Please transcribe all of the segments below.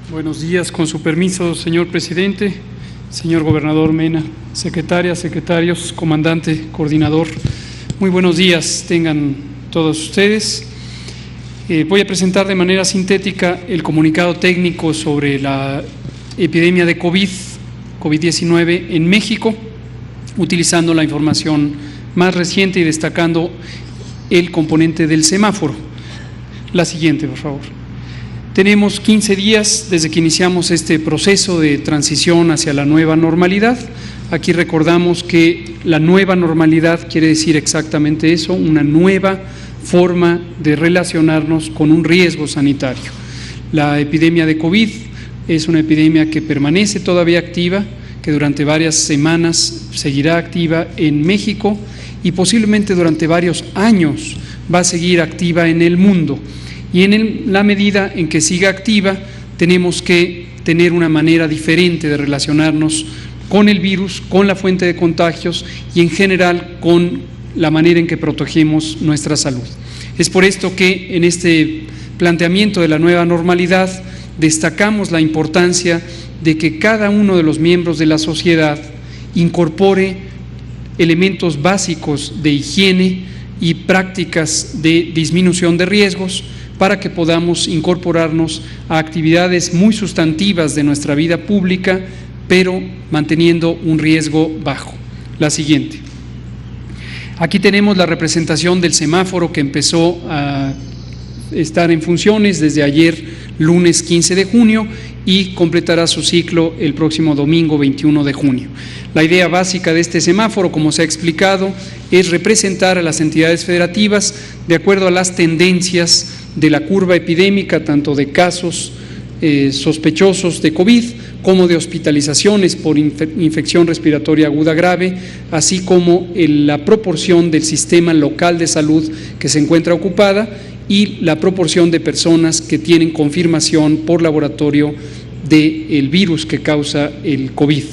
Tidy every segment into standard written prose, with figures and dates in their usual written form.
Buenos días, con su permiso, señor presidente, señor gobernador Mena, secretarias, secretarios, comandante, coordinador. Muy buenos días tengan todos ustedes. Voy a presentar de manera sintética el comunicado técnico sobre la epidemia de COVID-19 en México, utilizando la información más reciente y destacando el componente del semáforo. La siguiente, por favor. Tenemos 15 días desde que iniciamos este proceso de transición hacia la nueva normalidad. Aquí recordamos que la nueva normalidad quiere decir exactamente eso, una nueva forma de relacionarnos con un riesgo sanitario. La epidemia de COVID es una epidemia que permanece todavía activa, que durante varias semanas seguirá activa en México y posiblemente durante varios años va a seguir activa en el mundo. Y en la medida en que siga activa, tenemos que tener una manera diferente de relacionarnos con el virus, con la fuente de contagios y en general con la manera en que protegemos nuestra salud. Es por esto que en este planteamiento de la nueva normalidad destacamos la importancia de que cada uno de los miembros de la sociedad incorpore elementos básicos de higiene y prácticas de disminución de riesgos para que podamos incorporarnos a actividades muy sustantivas de nuestra vida pública, pero manteniendo un riesgo bajo. La siguiente. Aquí tenemos la representación del semáforo que empezó a estar en funciones desde ayer, lunes 15 de junio, y completará su ciclo el próximo domingo 21 de junio. La idea básica de este semáforo, como se ha explicado, es representar a las entidades federativas de acuerdo a las tendencias de la curva epidémica, tanto de casos sospechosos de COVID como de hospitalizaciones por infección respiratoria aguda grave, así como la proporción del sistema local de salud que se encuentra ocupada y la proporción de personas que tienen confirmación por laboratorio del virus que causa el COVID.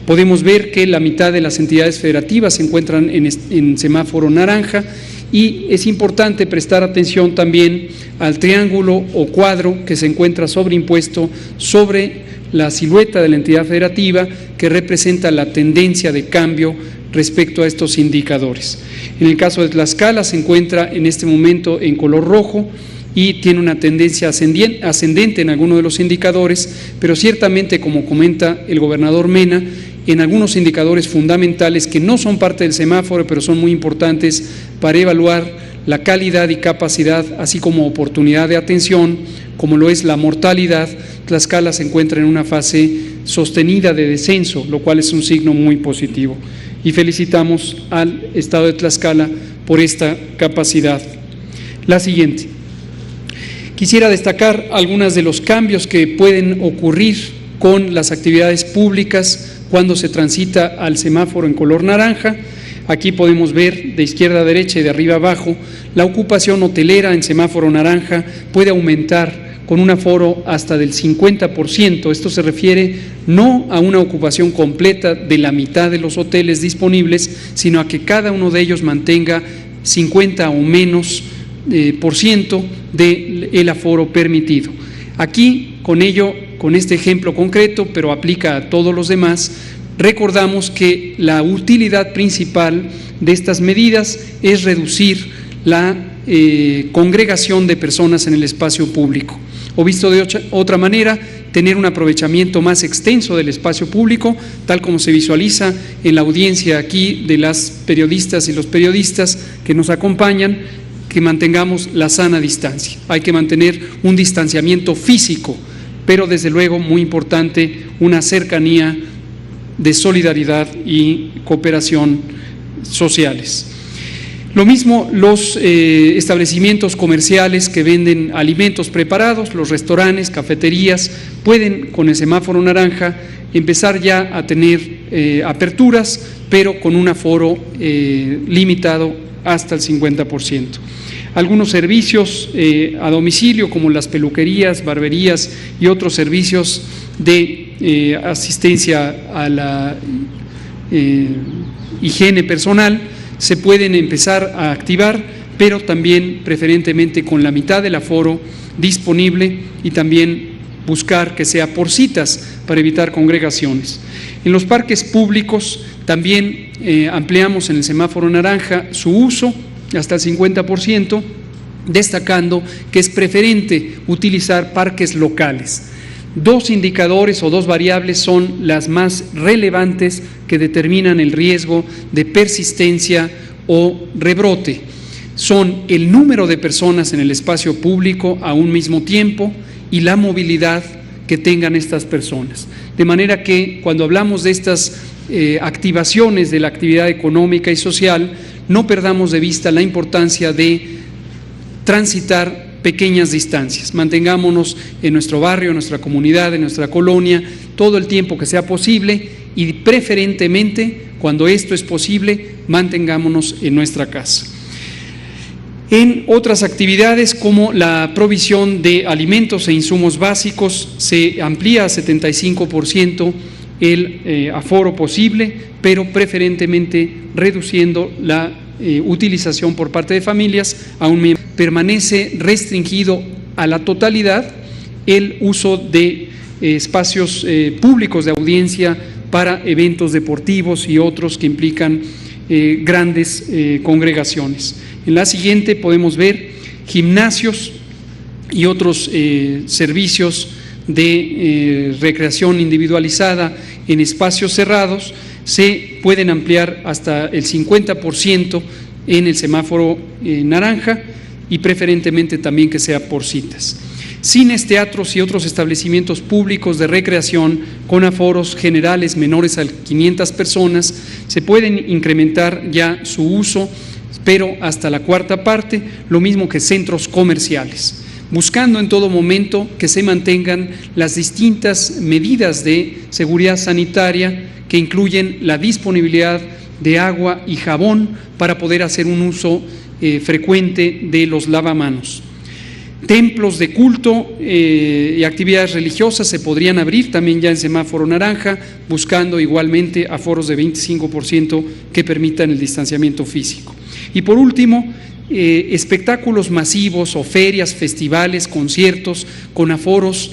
Podemos ver que la mitad de las entidades federativas se encuentran en semáforo naranja y es importante prestar atención también al triángulo o cuadro que se encuentra sobreimpuesto sobre la silueta de la entidad federativa que representa la tendencia de cambio respecto a estos indicadores. En el caso de Tlaxcala se encuentra en este momento en color rojo y tiene una tendencia ascendente en algunos de los indicadores, pero ciertamente, como comenta el gobernador Mena, en algunos indicadores fundamentales que no son parte del semáforo, pero son muy importantes para evaluar la calidad y capacidad, así como oportunidad de atención, como lo es la mortalidad. Tlaxcala se encuentra en una fase sostenida de descenso, lo cual es un signo muy positivo. Y felicitamos al Estado de Tlaxcala por esta capacidad. La siguiente. Quisiera destacar algunos de los cambios que pueden ocurrir con las actividades públicas cuando se transita al semáforo en color naranja. Aquí podemos ver de izquierda a derecha y de arriba a abajo, la ocupación hotelera en semáforo naranja puede aumentar con un aforo hasta del 50%. Esto se refiere no a una ocupación completa de la mitad de los hoteles disponibles, sino a que cada uno de ellos mantenga 50 o menos por ciento del aforo permitido. Aquí, con este ejemplo concreto, pero aplica a todos los demás, recordamos que la utilidad principal de estas medidas es reducir la congregación de personas en el espacio público. O visto de otra manera, tener un aprovechamiento más extenso del espacio público, tal como se visualiza en la audiencia aquí de las periodistas y los periodistas que nos acompañan, que mantengamos la sana distancia. Hay que mantener un distanciamiento físico, pero desde luego, muy importante, una cercanía de solidaridad y cooperación sociales. Lo mismo los establecimientos comerciales que venden alimentos preparados, los restaurantes, cafeterías, pueden con el semáforo naranja empezar ya a tener aperturas, pero con un aforo limitado hasta el 50%. Algunos servicios a domicilio, como las peluquerías, barberías y otros servicios de asistencia a la higiene personal, se pueden empezar a activar, pero también preferentemente con la mitad del aforo disponible y también buscar que sea por citas para evitar congregaciones. En los parques públicos también ampliamos en el semáforo naranja su uso hasta el 50%, destacando que es preferente utilizar parques locales. Dos indicadores o dos variables son las más relevantes que determinan el riesgo de persistencia o rebrote. Son el número de personas en el espacio público a un mismo tiempo y la movilidad que tengan estas personas. De manera que cuando hablamos de estas activaciones de la actividad económica y social, no perdamos de vista la importancia de transitar pequeñas distancias. Mantengámonos en nuestro barrio, en nuestra comunidad, en nuestra colonia, todo el tiempo que sea posible y preferentemente, cuando esto es posible, mantengámonos en nuestra casa. En otras actividades como la provisión de alimentos e insumos básicos, se amplía a 75% el aforo posible, pero preferentemente reduciendo la utilización por parte de familias a un miembro. Permanece restringido a la totalidad el uso de espacios públicos de audiencia para eventos deportivos y otros que implican grandes congregaciones. En la siguiente podemos ver gimnasios y otros servicios de recreación individualizada en espacios cerrados. Se pueden ampliar hasta el 50% en el semáforo naranja y preferentemente también que sea por citas. Cines, teatros y otros establecimientos públicos de recreación con aforos generales menores a 500 personas, se pueden incrementar ya su uso, pero hasta la cuarta parte, lo mismo que centros comerciales, buscando en todo momento que se mantengan las distintas medidas de seguridad sanitaria que incluyen la disponibilidad de agua y jabón para poder hacer un uso frecuente de los lavamanos. Templos de culto y actividades religiosas se podrían abrir también ya en semáforo naranja, buscando igualmente aforos de 25% que permitan el distanciamiento físico. Y por último, espectáculos masivos o ferias, festivales, conciertos con aforos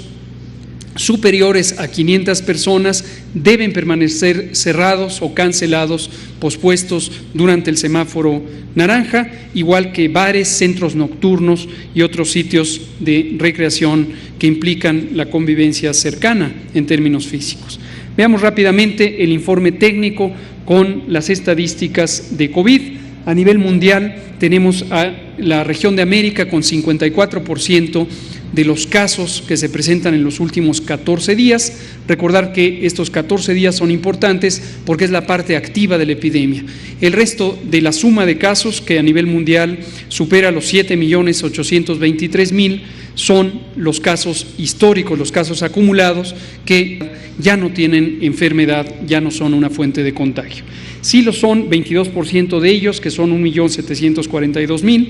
superiores a 500 personas deben permanecer cerrados o cancelados, pospuestos durante el semáforo naranja, igual que bares, centros nocturnos y otros sitios de recreación que implican la convivencia cercana en términos físicos. Veamos rápidamente el informe técnico con las estadísticas de COVID. A nivel mundial tenemos a la región de América con 54% de los casos que se presentan en los últimos 14 días. Recordar que estos 14 días son importantes porque es la parte activa de la epidemia. El resto de la suma de casos, que a nivel mundial supera los 7.823.000, son los casos históricos, los casos acumulados que ya no tienen enfermedad, ya no son una fuente de contagio. Sí lo son 22% de ellos, que son 1.742.000,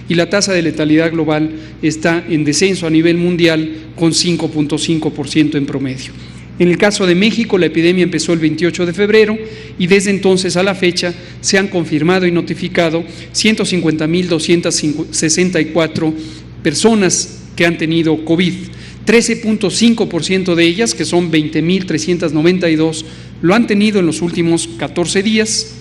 y la tasa de letalidad global está en descenso a nivel mundial con 5.5% en promedio. En el caso de México, la epidemia empezó el 28 de febrero y desde entonces a la fecha se han confirmado y notificado 150.264 personas que han tenido COVID. 13.5% de ellas, que son 20.392, lo han tenido en los últimos 14 días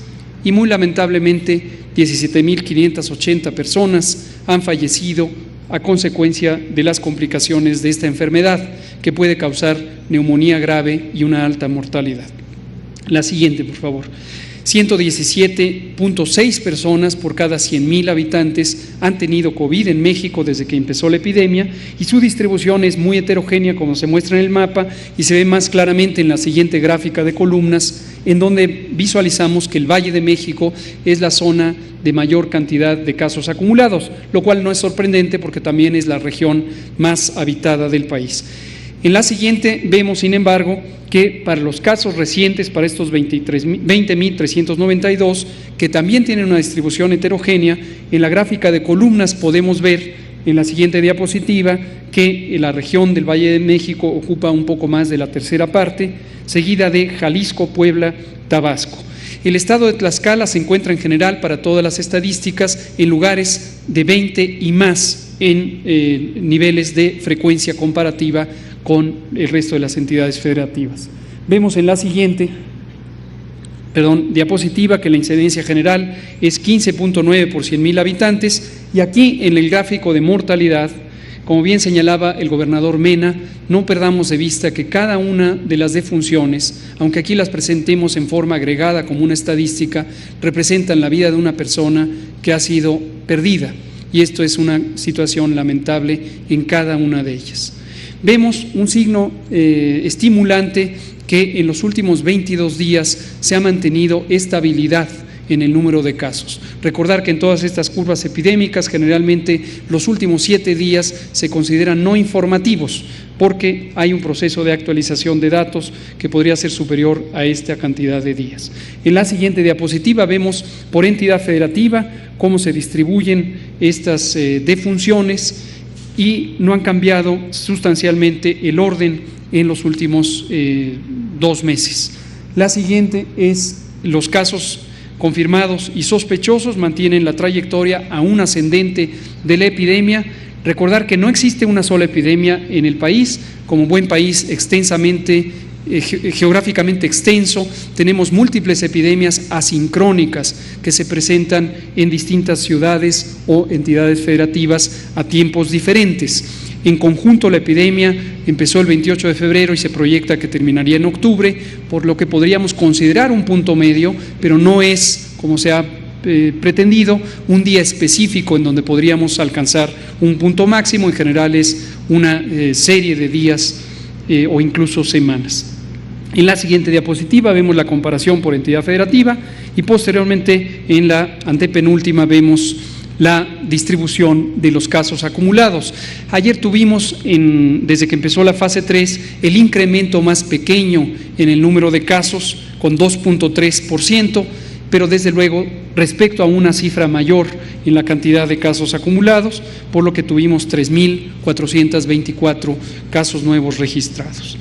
y muy lamentablemente 17.580 personas han fallecido a consecuencia de las complicaciones de esta enfermedad que puede causar neumonía grave y una alta mortalidad. La siguiente, por favor. 117.6 personas por cada 100.000 habitantes han tenido COVID en México desde que empezó la epidemia y su distribución es muy heterogénea, como se muestra en el mapa y se ve más claramente en la siguiente gráfica de columnas, en donde visualizamos que el Valle de México es la zona de mayor cantidad de casos acumulados, lo cual no es sorprendente porque también es la región más habitada del país. En la siguiente vemos, sin embargo, que para los casos recientes, para estos 20.392, que también tienen una distribución heterogénea, en la gráfica de columnas podemos ver en la siguiente diapositiva que la región del Valle de México ocupa un poco más de la tercera parte, seguida de Jalisco, Puebla, Tabasco. El estado de Tlaxcala se encuentra en general para todas las estadísticas en lugares de 20 y más en niveles de frecuencia comparativa con el resto de las entidades federativas. Vemos en la siguiente diapositiva que la incidencia general es 15.9 por 100.000 habitantes, y aquí en el gráfico de mortalidad, como bien señalaba el gobernador Mena, no perdamos de vista que cada una de las defunciones, aunque aquí las presentemos en forma agregada como una estadística, representan la vida de una persona que ha sido perdida, y esto es una situación lamentable en cada una de ellas. Vemos un signo estimulante que en los últimos 22 días se ha mantenido estabilidad en el número de casos. Recordar que en todas estas curvas epidémicas generalmente los últimos 7 días se consideran no informativos porque hay un proceso de actualización de datos que podría ser superior a esta cantidad de días. En la siguiente diapositiva vemos por entidad federativa cómo se distribuyen estas defunciones y no han cambiado sustancialmente el orden en los últimos 2 meses. La siguiente es los casos confirmados y sospechosos mantienen la trayectoria aún ascendente de la epidemia. Recordar que no existe una sola epidemia en el país. Como buen país extensamente, geográficamente extenso, tenemos múltiples epidemias asincrónicas que se presentan en distintas ciudades o entidades federativas a tiempos diferentes. En conjunto, la epidemia empezó el 28 de febrero y se proyecta que terminaría en octubre, por lo que podríamos considerar un punto medio, pero no es, como se ha pretendido, un día específico en donde podríamos alcanzar un punto máximo. En general es una serie de días o incluso semanas. En la siguiente diapositiva vemos la comparación por entidad federativa y posteriormente en la antepenúltima vemos la distribución de los casos acumulados. Ayer tuvimos, desde que empezó la fase 3, el incremento más pequeño en el número de casos, con 2.3%, pero desde luego respecto a una cifra mayor en la cantidad de casos acumulados, por lo que tuvimos 3.424 casos nuevos registrados.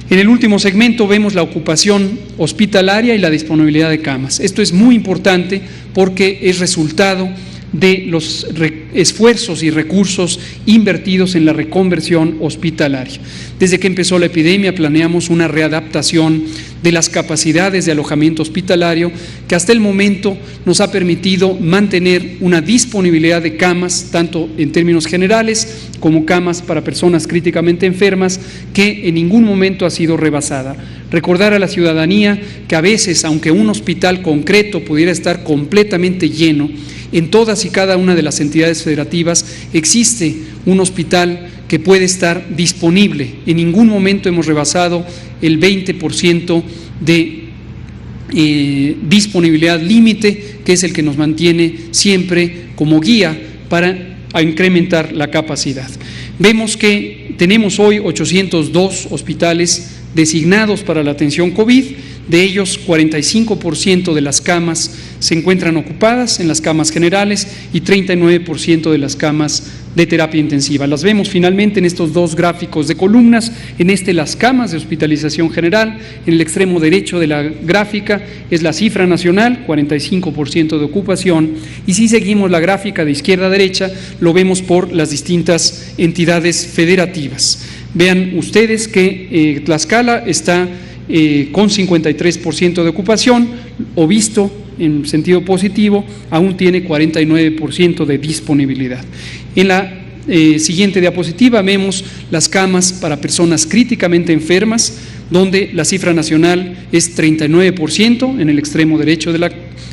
En el último segmento vemos la ocupación hospitalaria y la disponibilidad de camas. Esto es muy importante porque es resultado de los esfuerzos y recursos invertidos en la reconversión hospitalaria. Desde que empezó la epidemia planeamos una readaptación de las capacidades de alojamiento hospitalario que hasta el momento nos ha permitido mantener una disponibilidad de camas, tanto en términos generales como camas para personas críticamente enfermas, que en ningún momento ha sido rebasada. Recordar a la ciudadanía que a veces, aunque un hospital concreto pudiera estar completamente lleno, en todas y cada una de las entidades federativas existe un hospital que puede estar disponible. En ningún momento hemos rebasado el 20% de disponibilidad límite, que es el que nos mantiene siempre como guía para incrementar la capacidad. Vemos que tenemos hoy 802 hospitales designados para la atención COVID. De ellos, 45% de las camas se encuentran ocupadas en las camas generales y 39% de las camas de terapia intensiva. Las vemos finalmente en estos 2 gráficos de columnas. En las camas de hospitalización general, en el extremo derecho de la gráfica es la cifra nacional, 45% de ocupación, y si seguimos la gráfica de izquierda a derecha, lo vemos por las distintas entidades federativas. Vean ustedes que Tlaxcala está con 53% de ocupación, o visto en sentido positivo, aún tiene 49% de disponibilidad. En la siguiente diapositiva vemos las camas para personas críticamente enfermas, donde la cifra nacional es 39% en el extremo derecho de la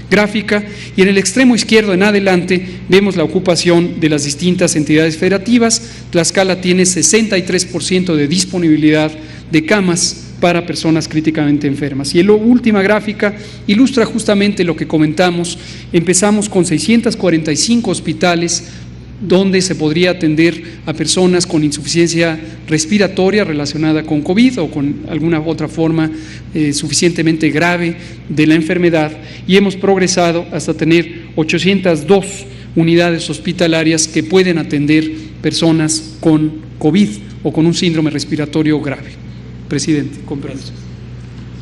gráfica, y en el extremo izquierdo en adelante vemos la ocupación de las distintas entidades federativas. Tlaxcala tiene 63% de disponibilidad de camas para personas críticamente enfermas. Y la última gráfica ilustra justamente lo que comentamos. Empezamos con 645 hospitales donde se podría atender a personas con insuficiencia respiratoria relacionada con COVID o con alguna otra forma suficientemente grave de la enfermedad, y hemos progresado hasta tener 802 unidades hospitalarias que pueden atender personas con COVID o con un síndrome respiratorio grave. Presidente, con permiso.